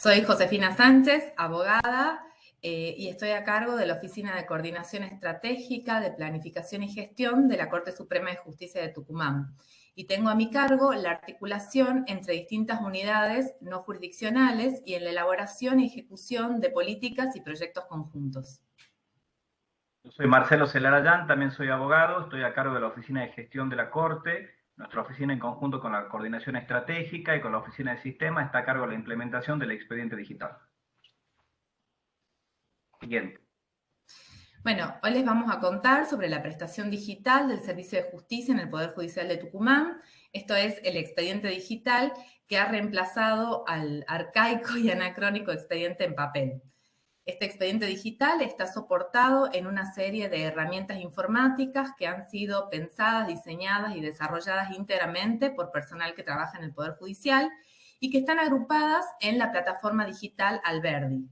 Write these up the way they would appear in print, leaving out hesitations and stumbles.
Soy Josefina Sánchez, abogada, y estoy a cargo de la Oficina de Coordinación Estratégica de Planificación y Gestión de la Corte Suprema de Justicia de Tucumán. Y tengo a mi cargo la articulación entre distintas unidades no jurisdiccionales y en la elaboración y ejecución de políticas y proyectos conjuntos. Yo soy Marcelo Celarayán, también soy abogado, estoy a cargo de la Oficina de Gestión de la Corte. Nuestra oficina, en conjunto con la Coordinación Estratégica y con la Oficina de Sistemas, está a cargo de la implementación del expediente digital. Siguiente. Bueno, hoy les vamos a contar sobre la prestación digital del Servicio de Justicia en el Poder Judicial de Tucumán. Esto es el expediente digital que ha reemplazado al arcaico y anacrónico expediente en papel. Este expediente digital está soportado en una serie de herramientas informáticas que han sido pensadas, diseñadas y desarrolladas íntegramente por personal que trabaja en el Poder Judicial y que están agrupadas en la plataforma digital Alberdi.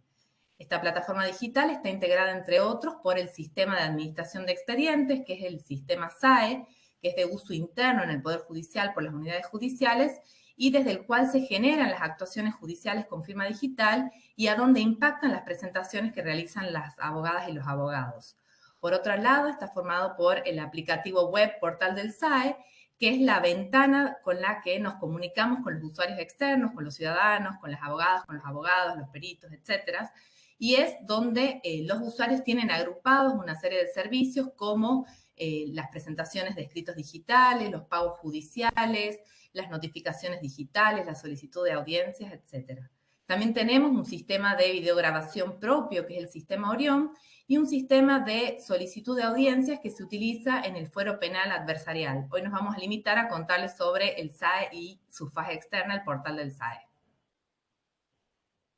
Esta plataforma digital está integrada, entre otros, por el Sistema de Administración de Expedientes, que es el sistema SAE, que es de uso interno en el Poder Judicial por las unidades judiciales, y desde el cual se generan las actuaciones judiciales con firma digital y a donde impactan las presentaciones que realizan las abogadas y los abogados. Por otro lado, está formado por el aplicativo web portal del SAE, que es la ventana con la que nos comunicamos con los usuarios externos, con los ciudadanos, con las abogadas, con los abogados, los peritos, etcétera, y es donde los usuarios tienen agrupados una serie de servicios como las presentaciones de escritos digitales, los pagos judiciales, las notificaciones digitales, la solicitud de audiencias, etc. También tenemos un sistema de videograbación propio, que es el sistema Orión, y un sistema de solicitud de audiencias que se utiliza en el fuero penal adversarial. Hoy nos vamos a limitar a contarles sobre el SAE y su fase externa, el portal del SAE.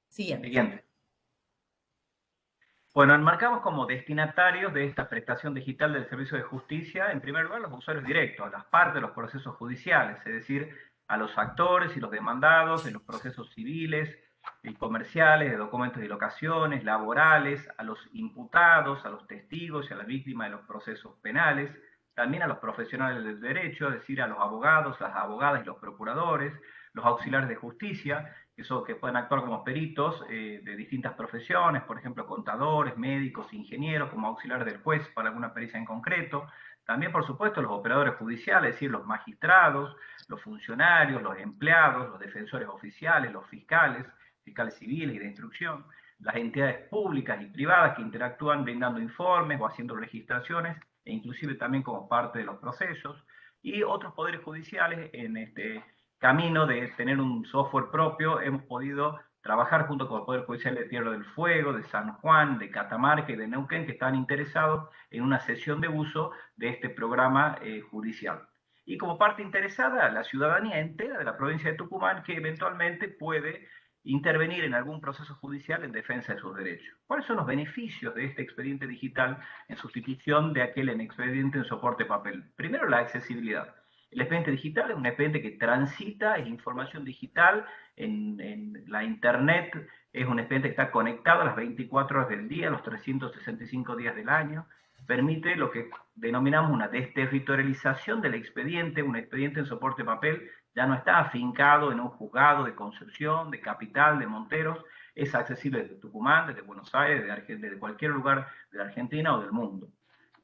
Siguiente. Bueno, enmarcamos como destinatarios de esta prestación digital del Servicio de Justicia, en primer lugar, los usuarios directos, a las partes de los procesos judiciales, es decir, a los actores y los demandados de los procesos civiles y comerciales, de documentos y locaciones, laborales, a los imputados, a los testigos y a las víctimas de los procesos penales, también a los profesionales del derecho, es decir, a los abogados, las abogadas y los procuradores, los auxiliares de justicia, que pueden actuar como peritos de distintas profesiones, por ejemplo, contadores, médicos, ingenieros, como auxiliares del juez para alguna pericia en concreto. También, por supuesto, los operadores judiciales, es decir, los magistrados, los funcionarios, los empleados, los defensores oficiales, los fiscales civiles y de instrucción, las entidades públicas y privadas que interactúan brindando informes o haciendo registraciones, e inclusive también como parte de los procesos, y otros poderes judiciales en este camino de tener un software propio. Hemos podido trabajar junto con el Poder Judicial de Tierra del Fuego, de San Juan, de Catamarca y de Neuquén, que están interesados en una sesión de uso de este programa judicial. Y como parte interesada, la ciudadanía entera de la provincia de Tucumán, que eventualmente puede intervenir en algún proceso judicial en defensa de sus derechos. ¿Cuáles son los beneficios de este expediente digital en sustitución de aquel en expediente en soporte papel? Primero, la accesibilidad. El expediente digital es un expediente que transita, es información digital en la internet, es un expediente que está conectado a las 24 horas del día, los 365 días del año, permite lo que denominamos una desterritorialización del expediente. Un expediente en soporte papel ya no está afincado en un juzgado de Concepción, de Capital, de Monteros, es accesible desde Tucumán, desde Buenos Aires, desde cualquier lugar de la Argentina o del mundo.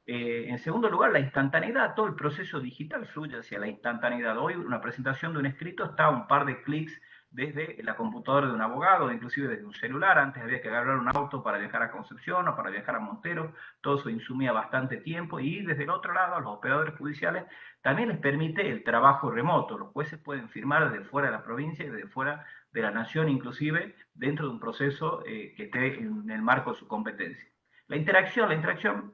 En segundo lugar, la instantaneidad. Todo el proceso digital fluye hacia la instantaneidad. Hoy una presentación de un escrito está a un par de clics desde la computadora de un abogado, inclusive desde un celular. Antes había que agarrar un auto para viajar a Concepción o para viajar a Montero. Todo eso insumía bastante tiempo. Y desde el otro lado, a los operadores judiciales también les permite el trabajo remoto. Los jueces pueden firmar desde fuera de la provincia y desde fuera de la nación, inclusive dentro de un proceso que esté en el marco de su competencia. La interacción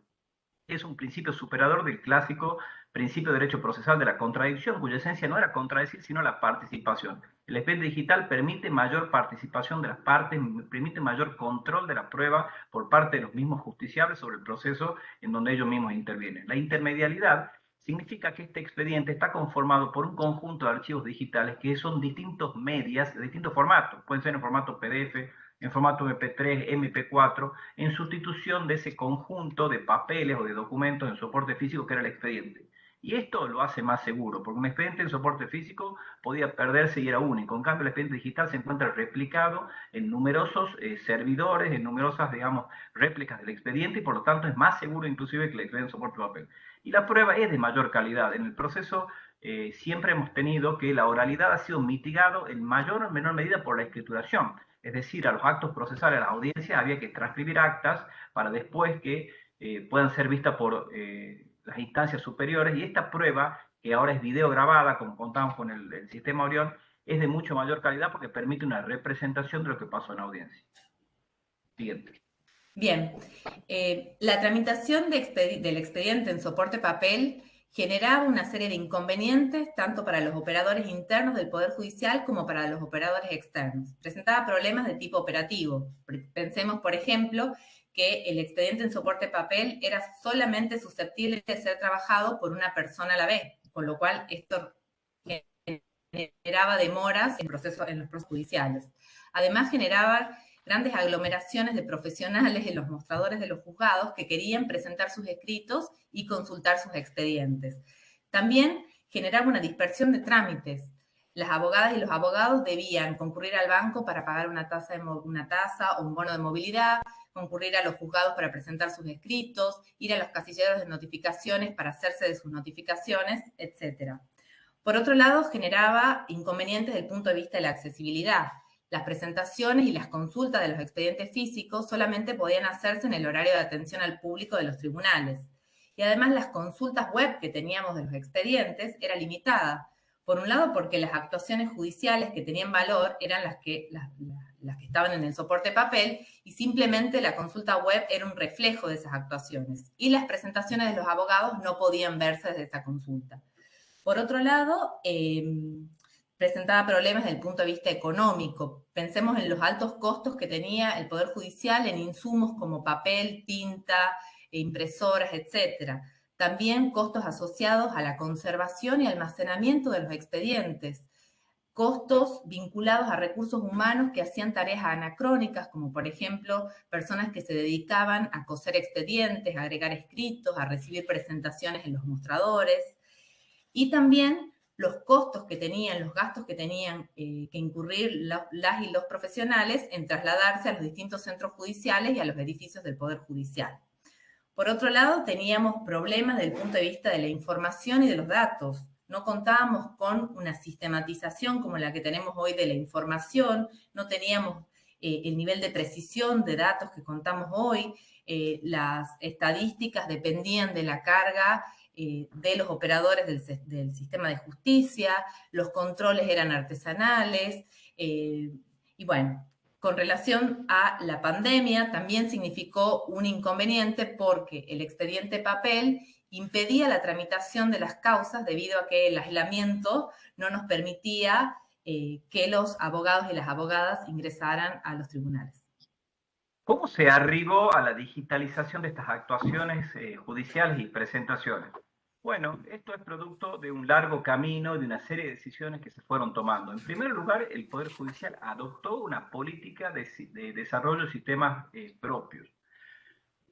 es un principio superador del clásico principio de derecho procesal de la contradicción, cuya esencia no era contradecir, sino la participación. El expediente digital permite mayor participación de las partes, permite mayor control de la prueba por parte de los mismos justiciables sobre el proceso en donde ellos mismos intervienen. La intermedialidad significa que este expediente está conformado por un conjunto de archivos digitales que son distintos medias, de distintos formatos. Pueden ser en formato PDF, en formato MP3, MP4, en sustitución de ese conjunto de papeles o de documentos en soporte físico que era el expediente. Y esto lo hace más seguro, porque un expediente en soporte físico podía perderse y era único. En cambio, el expediente digital se encuentra replicado en numerosos servidores, en numerosas, digamos, réplicas del expediente, y por lo tanto es más seguro inclusive que el expediente en soporte papel. Y la prueba es de mayor calidad. En el proceso siempre hemos tenido que la oralidad ha sido mitigado en mayor o menor medida por la escrituración. Es decir, a los actos procesales, a las audiencias, había que transcribir actas para después que puedan ser vistas por las instancias superiores, y esta prueba, que ahora es video grabada, como contamos con el sistema Orión, es de mucho mayor calidad porque permite una representación de lo que pasó en la audiencia. Siguiente. Bien, la tramitación del expediente en soporte papel generaba una serie de inconvenientes tanto para los operadores internos del Poder Judicial como para los operadores externos. Presentaba problemas de tipo operativo. Pensemos, por ejemplo, que el expediente en soporte papel era solamente susceptible de ser trabajado por una persona a la vez, con lo cual esto generaba demoras en los procesos judiciales. Además, generaba grandes aglomeraciones de profesionales en los mostradores de los juzgados que querían presentar sus escritos y consultar sus expedientes. También generaba una dispersión de trámites. Las abogadas y los abogados debían concurrir al banco para pagar una tasa o un bono de movilidad, concurrir a los juzgados para presentar sus escritos, ir a los casilleros de notificaciones para hacerse de sus notificaciones, etc. Por otro lado, generaba inconvenientes desde el punto de vista de la accesibilidad. Las presentaciones y las consultas de los expedientes físicos solamente podían hacerse en el horario de atención al público de los tribunales. Y además las consultas web que teníamos de los expedientes era limitada. Por un lado, porque las actuaciones judiciales que tenían valor eran las que estaban en el soporte papel, y simplemente la consulta web era un reflejo de esas actuaciones. Y las presentaciones de los abogados no podían verse desde esa consulta. Por otro lado, presentaba problemas desde el punto de vista económico. Pensemos en los altos costos que tenía el Poder Judicial en insumos como papel, tinta, impresoras, etc. También costos asociados a la conservación y almacenamiento de los expedientes. Costos vinculados a recursos humanos que hacían tareas anacrónicas, como por ejemplo personas que se dedicaban a coser expedientes, a agregar escritos, a recibir presentaciones en los mostradores. Y también los costos que tenían, los gastos que tenían que incurrir las y los profesionales en trasladarse a los distintos centros judiciales y a los edificios del Poder Judicial. Por otro lado, teníamos problemas desde el punto de vista de la información y de los datos. No contábamos con una sistematización como la que tenemos hoy de la información, no teníamos el nivel de precisión de datos que contamos hoy, las estadísticas dependían de la carga de los operadores del sistema de justicia, los controles eran artesanales, y bueno, con relación a la pandemia también significó un inconveniente porque el expediente papel impedía la tramitación de las causas debido a que el aislamiento no nos permitía que los abogados y las abogadas ingresaran a los tribunales. ¿Cómo se arribó a la digitalización de estas actuaciones judiciales y presentaciones? Bueno, esto es producto de un largo camino, de una serie de decisiones que se fueron tomando. En primer lugar, el Poder Judicial adoptó una política de desarrollo de sistemas propios.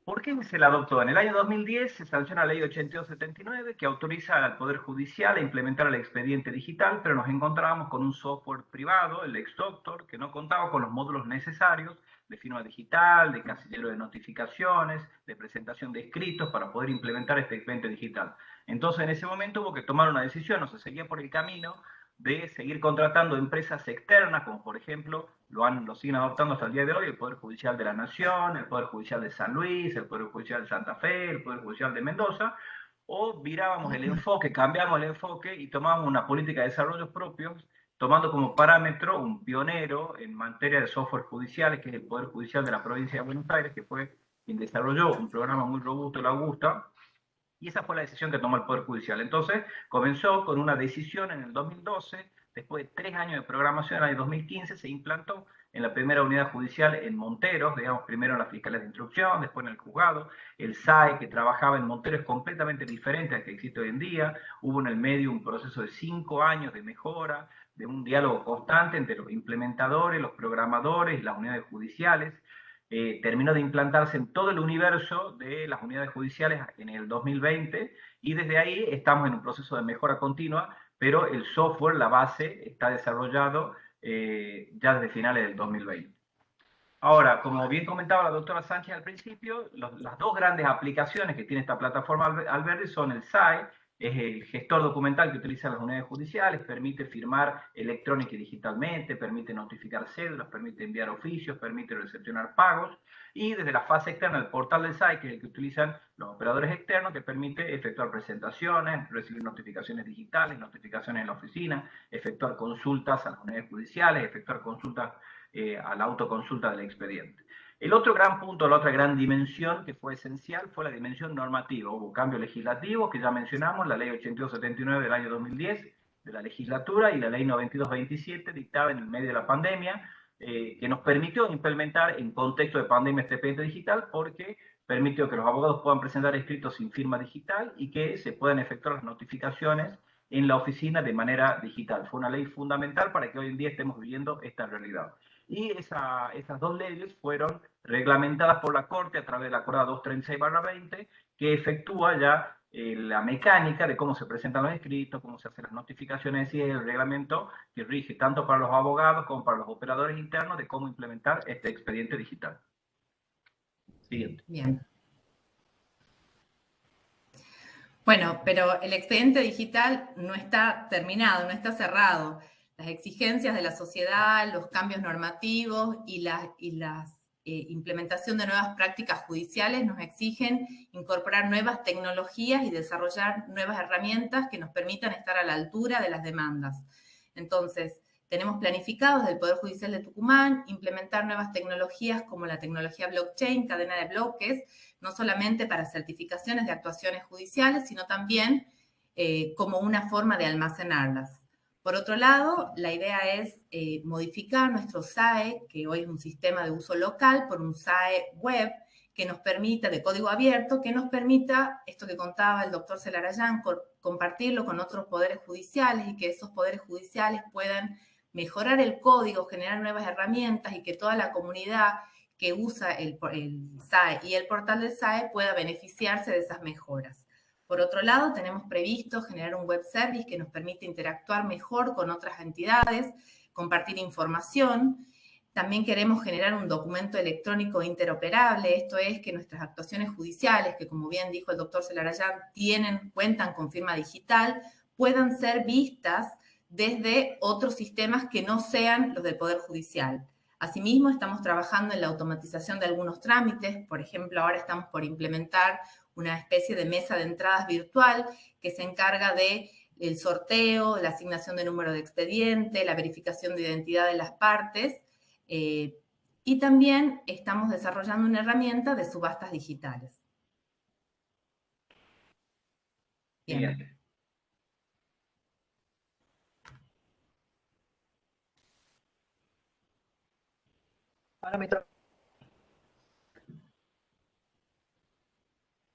¿Por qué se la adoptó? En el año 2010 se sanciona la ley 8279 que autoriza al Poder Judicial a implementar el expediente digital, pero nos encontrábamos con un software privado, el LexDoctor, que no contaba con los módulos necesarios de firma digital, de casillero de notificaciones, de presentación de escritos para poder implementar este expediente digital. Entonces en ese momento hubo que tomar una decisión, o se seguía por el camino de seguir contratando empresas externas, como por ejemplo lo siguen adoptando hasta el día de hoy el Poder Judicial de la Nación, el Poder Judicial de San Luis, el Poder Judicial de Santa Fe, el Poder Judicial de Mendoza, o virábamos el enfoque, cambiamos el enfoque y tomábamos una política de desarrollo propios, tomando como parámetro un pionero en materia de software judiciales, que es el Poder Judicial de la Provincia de Buenos Aires, que fue quien desarrolló un programa muy robusto, la Augusta, y esa fue la decisión que tomó el Poder Judicial. Entonces, comenzó con una decisión en el 2012, después de 3 años de programación, en el año 2015 se implantó en la primera unidad judicial en Monteros, digamos, primero en las fiscalías de instrucción, después en el juzgado. El SAE que trabajaba en Monteros es completamente diferente al que existe hoy en día. Hubo en el medio un proceso de 5 años de mejora, de un diálogo constante entre los implementadores, los programadores y las unidades judiciales. terminó de implantarse en todo el universo de las unidades judiciales en el 2020, y desde ahí estamos en un proceso de mejora continua, pero el software, la base, está desarrollado ya desde finales del 2020. Ahora, como bien comentaba la doctora Sánchez al principio, las dos grandes aplicaciones que tiene esta plataforma Alberdi son el SAE, es el gestor documental que utilizan las unidades judiciales, permite firmar electrónica y digitalmente, permite notificar cédulas, permite enviar oficios, permite recepcionar pagos, y desde la fase externa el portal del SAE, que es el que utilizan los operadores externos, que permite efectuar presentaciones, recibir notificaciones digitales, notificaciones en la oficina, efectuar consultas a las unidades judiciales, efectuar consultas a la autoconsulta del expediente. El otro gran punto, la otra gran dimensión que fue esencial fue la dimensión normativa. Hubo cambios legislativos que ya mencionamos, la ley 8279 del año 2010 de la legislatura y la ley 9227 dictada en el medio de la pandemia, que nos permitió implementar en contexto de pandemia este expediente digital, porque permitió que los abogados puedan presentar escritos sin firma digital y que se puedan efectuar las notificaciones en la oficina de manera digital. Fue una ley fundamental para que hoy en día estemos viviendo esta realidad. Y esas dos leyes fueron reglamentadas por la Corte a través de la Acordada 236/20, que efectúa ya la mecánica de cómo se presentan los escritos, cómo se hacen las notificaciones, y el reglamento que rige tanto para los abogados como para los operadores internos de cómo implementar este expediente digital. Siguiente. Bien. Bueno, pero el expediente digital no está terminado, no está cerrado. Las exigencias de la sociedad, los cambios normativos y la implementación de nuevas prácticas judiciales nos exigen incorporar nuevas tecnologías y desarrollar nuevas herramientas que nos permitan estar a la altura de las demandas. Entonces, tenemos planificado desde el Poder Judicial de Tucumán implementar nuevas tecnologías como la tecnología blockchain, cadena de bloques, no solamente para certificaciones de actuaciones judiciales, sino también como una forma de almacenarlas. Por otro lado, la idea es modificar nuestro SAE, que hoy es un sistema de uso local, por un SAE web que nos permita, de código abierto, que nos permita, esto que contaba el doctor Celarayán, compartirlo con otros poderes judiciales y que esos poderes judiciales puedan mejorar el código, generar nuevas herramientas y que toda la comunidad que usa el SAE y el portal del SAE pueda beneficiarse de esas mejoras. Por otro lado, tenemos previsto generar un web service que nos permite interactuar mejor con otras entidades, compartir información. También queremos generar un documento electrónico interoperable, esto es que nuestras actuaciones judiciales, que como bien dijo el doctor Celarayán, cuentan con firma digital, puedan ser vistas desde otros sistemas que no sean los del Poder Judicial. Asimismo, estamos trabajando en la automatización de algunos trámites. Por ejemplo, ahora estamos por implementar una especie de mesa de entradas virtual que se encarga del sorteo, la asignación de número de expediente, la verificación de identidad de las partes. Y también estamos desarrollando una herramienta de subastas digitales. Bien. Bien. Ahora me toca.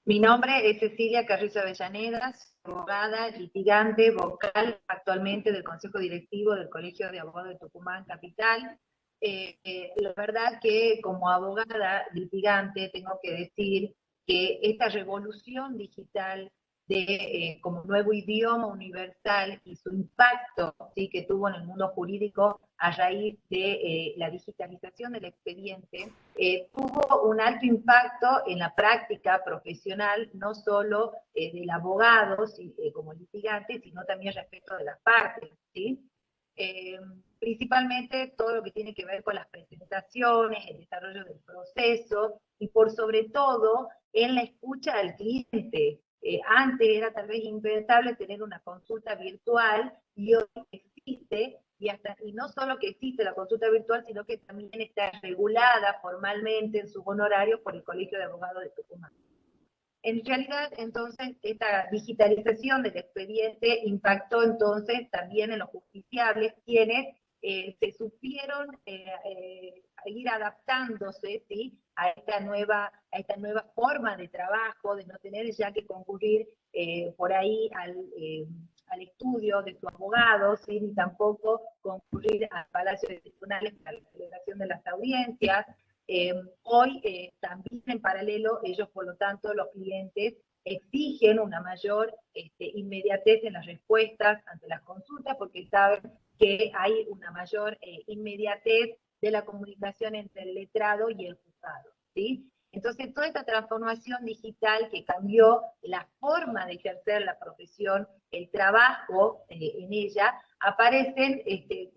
Mi nombre es Cecilia Carrizo Avellaneda, abogada, litigante, vocal actualmente del Consejo Directivo del Colegio de Abogados de Tucumán Capital. La verdad que como abogada litigante tengo que decir que esta revolución digital como nuevo idioma universal y su impacto, ¿sí?, que tuvo en el mundo jurídico a raíz de la digitalización del expediente, tuvo un alto impacto en la práctica profesional, no solo del abogado como litigante, sino también respecto de las partes, ¿sí? Principalmente todo lo que tiene que ver con las presentaciones, el desarrollo del proceso y por sobre todo en la escucha al cliente. Antes era tal vez impensable tener una consulta virtual y hoy existe, y no solo que existe la consulta virtual, sino que también está regulada formalmente en su honorario por el Colegio de Abogados de Tucumán. En realidad, entonces, esta digitalización del expediente impactó entonces también en los justiciables, quienes se supieron ir adaptándose, ¿sí?, a esta nueva forma de trabajo, de no tener ya que concurrir por ahí al estudio de su abogado, ¿sí?, ni tampoco concurrir al Palacio de Tribunales para la celebración de las audiencias. Hoy también en paralelo, ellos por lo tanto, los clientes, exigen una mayor inmediatez en las respuestas ante las consultas porque saben que hay una mayor inmediatez de la comunicación entre el letrado y el juzgado, ¿sí? Entonces, toda esta transformación digital que cambió la forma de ejercer la profesión, el trabajo en ella, aparecen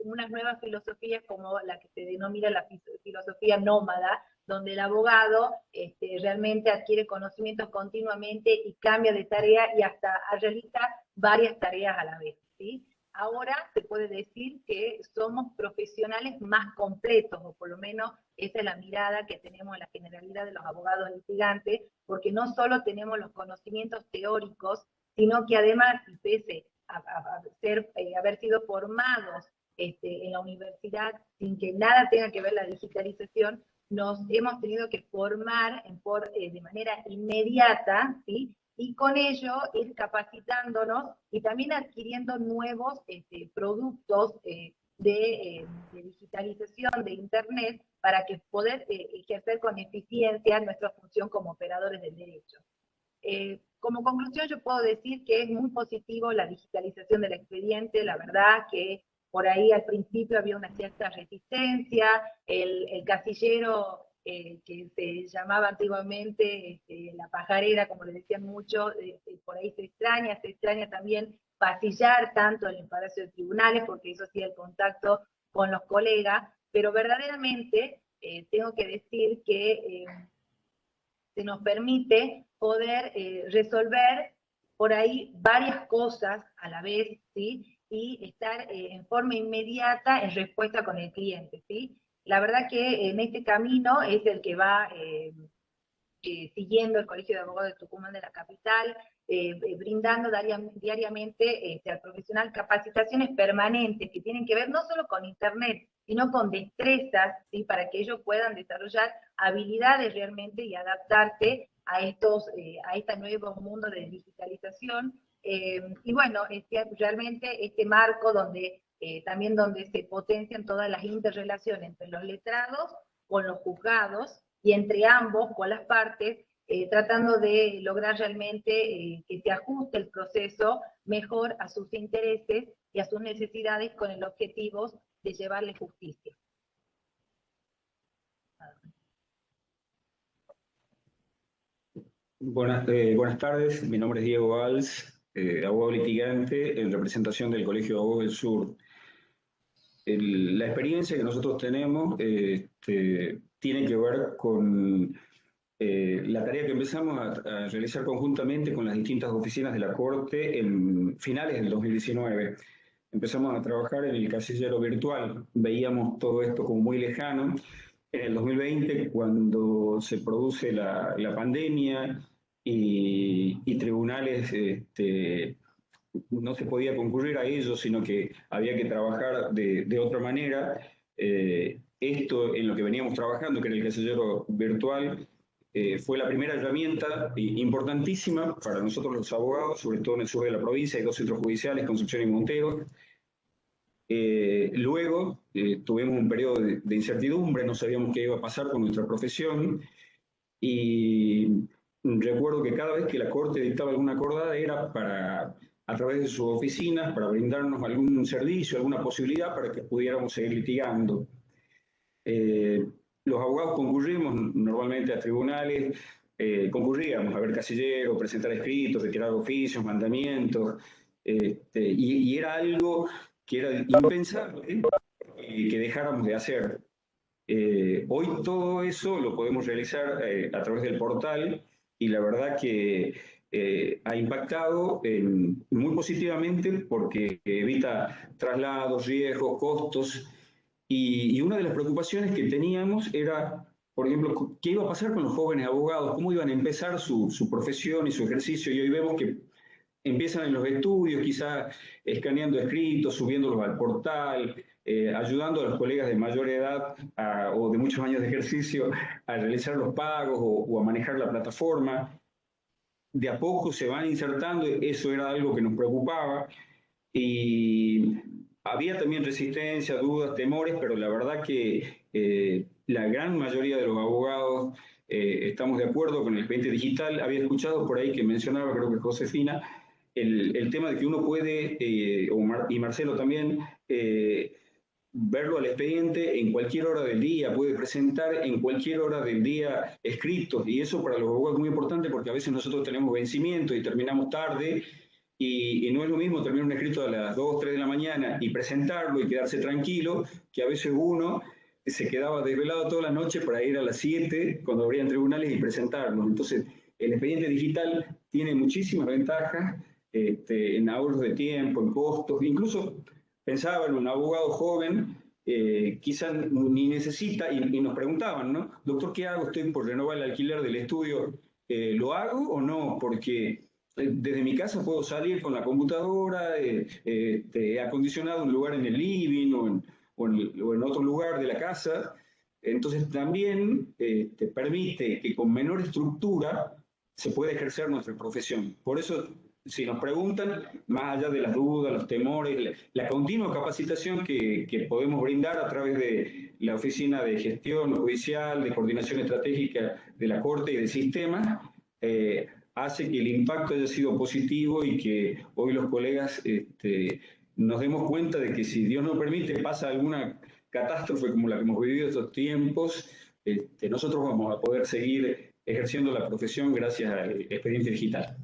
unas nuevas filosofías como la que se denomina la filosofía nómada, donde el abogado realmente adquiere conocimientos continuamente y cambia de tarea y hasta realiza varias tareas a la vez, ¿sí? Ahora se puede decir que somos profesionales más completos, o por lo menos esa es la mirada que tenemos en la generalidad de los abogados litigantes, porque no solo tenemos los conocimientos teóricos, sino que además, pese a haber sido formados en la universidad sin que nada tenga que ver la digitalización, nos hemos tenido que formar de manera inmediata, ¿sí? Y con ello ir capacitándonos y también adquiriendo nuevos productos de digitalización de Internet para que poder ejercer con eficiencia nuestra función como operadores del derecho. Como conclusión yo puedo decir que es muy positivo la digitalización del expediente, la verdad que por ahí al principio había una cierta resistencia, el casillero que se llamaba antiguamente la pajarera, como le decían muchos, por ahí se extraña también pasillar tanto en el Palacio de Tribunales, porque eso hacía el contacto con los colegas, pero verdaderamente tengo que decir que se nos permite poder resolver por ahí varias cosas a la vez, ¿sí? Y estar en forma inmediata en respuesta con el cliente, ¿sí? La verdad que en este camino es el que va siguiendo el Colegio de Abogados de Tucumán de la capital, brindando diariamente al profesional capacitaciones permanentes que tienen que ver no solo con Internet, sino con destrezas, ¿sí? Para que ellos puedan desarrollar habilidades realmente y adaptarse a este nuevo mundo de digitalización. Y bueno, realmente este marco también donde se potencian todas las interrelaciones entre los letrados con los juzgados, y entre ambos, con las partes, tratando de lograr realmente que se ajuste el proceso mejor a sus intereses y a sus necesidades con el objetivo de llevarle justicia. Buenas tardes, mi nombre es Diego Valls, abogado litigante en representación del Colegio de Abogados del Sur. La experiencia que nosotros tenemos tiene que ver con la tarea que empezamos a realizar conjuntamente con las distintas oficinas de la Corte en finales del 2019. Empezamos a trabajar en el casillero virtual, veíamos todo esto como muy lejano. En el 2020, cuando se produce la pandemia y tribunales no se podía concurrir a ellos, sino que había que trabajar de otra manera. Esto en lo que veníamos trabajando, que era el casillero virtual, fue la primera herramienta importantísima para nosotros los abogados, sobre todo en el sur de la provincia, hay dos centros judiciales, Concepción y Montero. Luego tuvimos un periodo de incertidumbre, no sabíamos qué iba a pasar con nuestra profesión, y recuerdo que cada vez que la Corte dictaba alguna acordada era a través de sus oficinas, para brindarnos algún servicio, alguna posibilidad para que pudiéramos seguir litigando. Los abogados concurrimos normalmente a tribunales, concurríamos a ver casillero, presentar escritos, retirar oficios, mandamientos, y era algo que era impensable que dejáramos de hacer. Hoy todo eso lo podemos realizar a través del portal, y la verdad que ha impactado muy positivamente porque evita traslados, riesgos, costos, y una de las preocupaciones que teníamos era, por ejemplo, qué iba a pasar con los jóvenes abogados, cómo iban a empezar su profesión y su ejercicio, y hoy vemos que empiezan en los estudios, quizá escaneando escritos, subiéndolos al portal, ayudando a los colegas de mayor edad o de muchos años de ejercicio a realizar los pagos o a manejar la plataforma. De a poco se van insertando, eso era algo que nos preocupaba, y había también resistencia, dudas, temores, pero la verdad que la gran mayoría de los abogados estamos de acuerdo con el expediente digital. Había escuchado por ahí que mencionaba, creo que Josefina, el tema de que uno puede, y Marcelo también, verlo al expediente en cualquier hora del día, puede presentar en cualquier hora del día escritos, y eso para los abogados es muy importante porque a veces nosotros tenemos vencimiento y terminamos tarde, y no es lo mismo terminar un escrito a las 2, 3 de la mañana y presentarlo y quedarse tranquilo, que a veces uno se quedaba desvelado toda la noche para ir a las 7 cuando abrían tribunales y presentarlo. Entonces, el expediente digital tiene muchísimas ventajas en ahorros de tiempo, en costos, incluso pensaba en un abogado joven, quizás ni necesita, y nos preguntaban, ¿no? Doctor, ¿qué hago? Estoy por renovar el alquiler del estudio, ¿lo hago o no? Porque desde mi casa puedo salir con la computadora, he acondicionado un lugar en el living o en otro lugar de la casa. Entonces también te permite que con menor estructura se pueda ejercer nuestra profesión. Por eso, si nos preguntan, más allá de las dudas, los temores, la continua capacitación que podemos brindar a través de la Oficina de Gestión Judicial, de Coordinación Estratégica de la Corte y del sistema, hace que el impacto haya sido positivo y que hoy los colegas nos demos cuenta de que si Dios nos permite pasa alguna catástrofe como la que hemos vivido estos tiempos, nosotros vamos a poder seguir ejerciendo la profesión gracias al expediente digital.